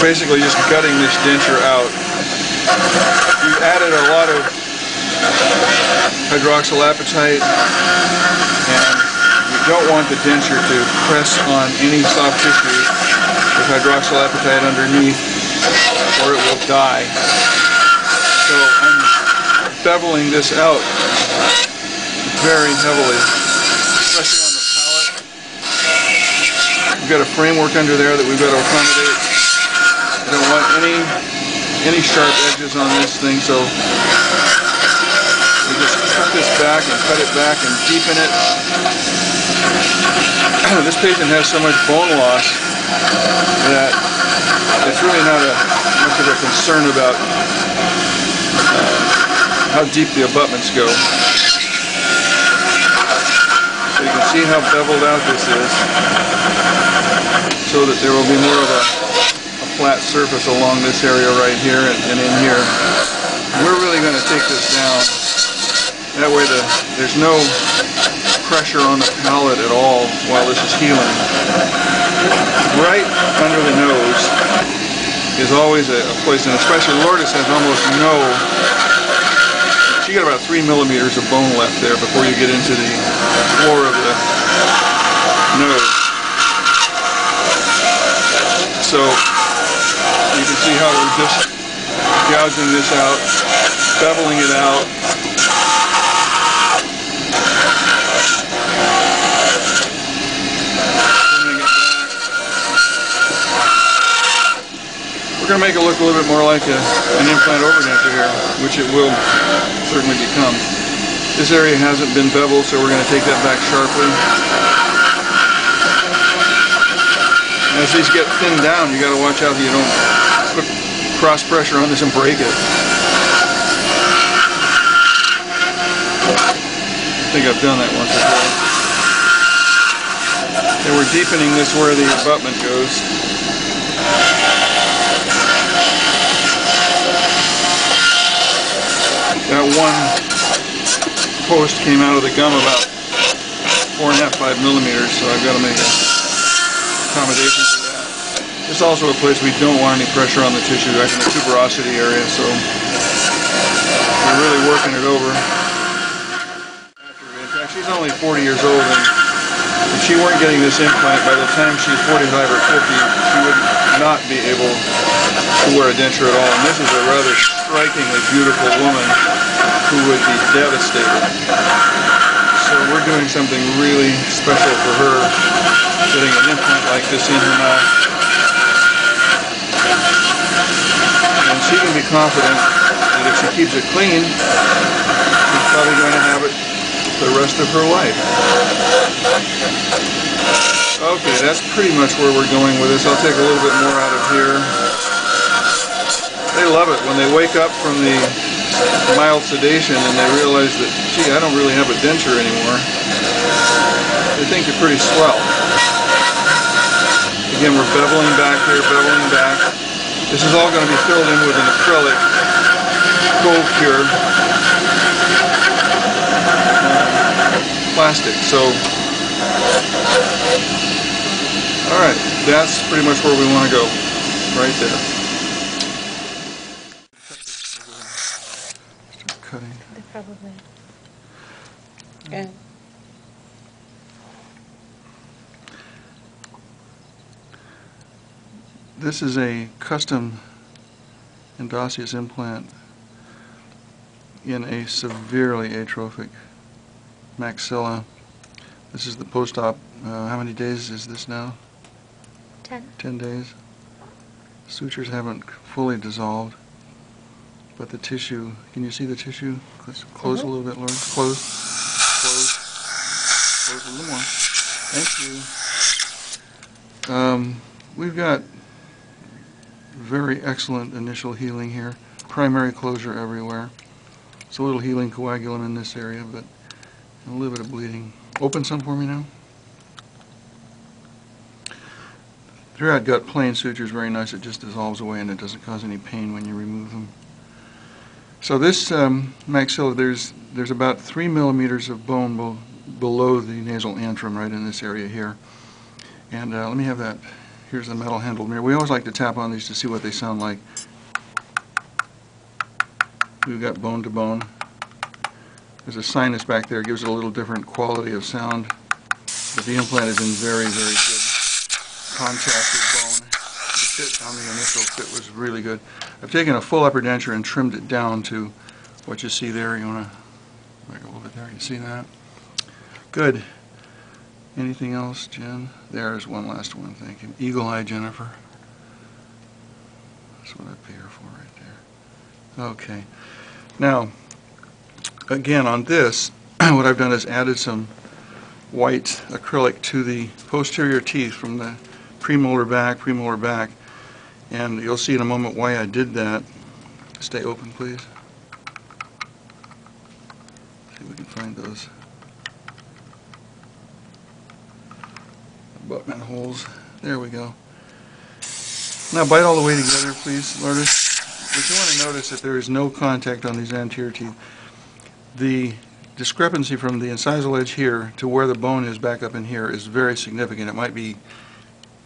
we're basically just gutting this denture out. We've added a lot of hydroxylapatite, and we don't want the denture to press on any soft tissue with hydroxylapatite underneath, or it will die. So I'm beveling this out very heavily, especially on the palate. We've got a framework under there that we've got to accommodate. I don't want any sharp edges on this thing, so we just cut this back and cut it back and deepen it. This patient has so much bone loss that it's really not much of a concern about how deep the abutments go. So you can see how beveled out this is, so that there will be more of a flat surface along this area right here and in here. We're really going to take this down. That way there's no pressure on the palate at all while this is healing. Right under the nose is always a place, and especially Lourdes has almost no, she got about 3 millimeters of bone left there before you get into the floor of the nose. So you can see how we're just gouging this out, beveling it out. We're going to make it look a little bit more like an implant overdenture here, which it will certainly become. This area hasn't been beveled, so we're going to take that back sharply. As these get thinned down, you got to watch out that you don't put cross pressure on this and break it. I think I've done that once before. And we're deepening this where the abutment goes. That one post came out of the gum about 4.5–5 millimeters, so I've got to make an accommodation for that. This is also a place we don't want any pressure on the tissue, like in the tuberosity area, so we're really working it over. In fact, she's only 40 years old, and if she weren't getting this implant, by the time she's 45 or 50, she would not be able to wear a denture at all. And this is a rather strikingly beautiful woman who would be devastated. So we're doing something really special for her, getting an implant like this in her mouth. And she can be confident that if she keeps it clean, she's probably going to have it the rest of her life. Okay, that's pretty much where we're going with this. I'll take a little bit more out of here. They love it when they wake up from the mild sedation and they realize that, gee, I don't really have a denture anymore. They think you're pretty swell. Again, we're beveling back here, beveling back. This is all going to be filled in with an acrylic cold cure plastic. So, alright, that's pretty much where we want to go. Right there. Start cutting. Probably. Yeah. This is a custom endosseous implant in a severely atrophic maxilla. This is the post-op. How many days is this now? 10. 10 days. Sutures haven't fully dissolved, but the tissue, can you see the tissue? Close a little bit, Lauren. Close. Close. Close a little more. Thank you. We've got very excellent initial healing here. Primary closure everywhere. It's a little healing coagulum in this area, but a little bit of bleeding. Open some for me now. Throughout gut plain sutures, very nice. It just dissolves away and it doesn't cause any pain when you remove them. So this maxilla, there's about 3 millimeters of bone below the nasal antrum, right in this area here. And let me have that Here's the metal handled mirror. We always like to tap on these to see what they sound like. We've got bone to bone. There's a sinus back there, gives it a little different quality of sound. But the implant is in very, very good contact with bone. The fit on the initial fit was really good. I've taken a full upper denture and trimmed it down to what you see there. You want to go a little bit there. You see that? Good. Anything else, Jen? There's one last one. Thank you. Eagle Eye Jennifer. That's what I pay her for right there. Okay. Now, again, on this, what I've done is added some white acrylic to the posterior teeth from the premolar back, and you'll see in a moment why I did that. Stay open, please. See if we can find those abutment holes. There we go. Now bite all the way together, please, Lourdes. But you want to notice that there is no contact on these anterior teeth. The discrepancy from the incisal edge here to where the bone is back up in here is very significant. It might be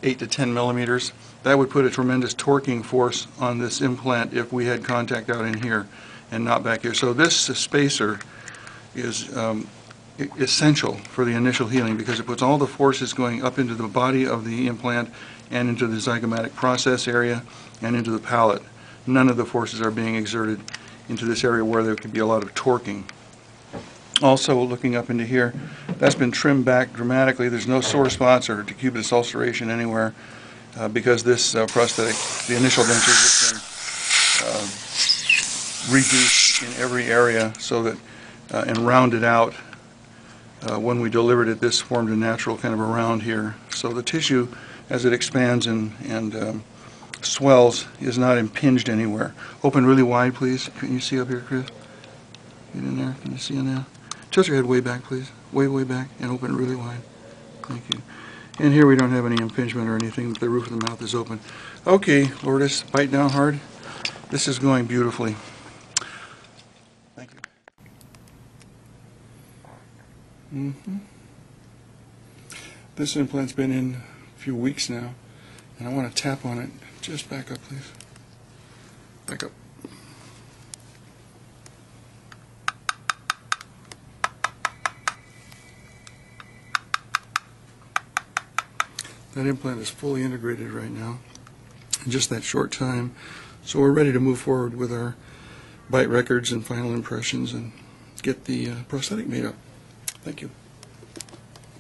8 to 10 millimeters. That would put a tremendous torquing force on this implant if we had contact out in here and not back here. So this spacer is essential for the initial healing because it puts all the forces going up into the body of the implant and into the zygomatic process area and into the palate. None of the forces are being exerted into this area where there could be a lot of torquing. Also, looking up into here, that's been trimmed back dramatically. There's no sore spots or decubitus ulceration anywhere because this prosthetic, the initial denture, has been reduced in every area so that and rounded out. When we delivered it, this formed a natural kind of a round here. So the tissue, as it expands and swells, is not impinged anywhere. Open really wide, please. Can you see up here, Chris? Get in there. Can you see in there? Tilt your head way back, please. Way, way back, and open it really wide. Thank you. And here we don't have any impingement or anything. The roof of the mouth is open. Okay, Lourdes, bite down hard. This is going beautifully. Thank you. This implant's been in a few weeks now, and I want to tap on it. Just back up, please. Back up. That implant is fully integrated right now in just that short time. So we're ready to move forward with our bite records and final impressions and get the prosthetic made up. Thank you.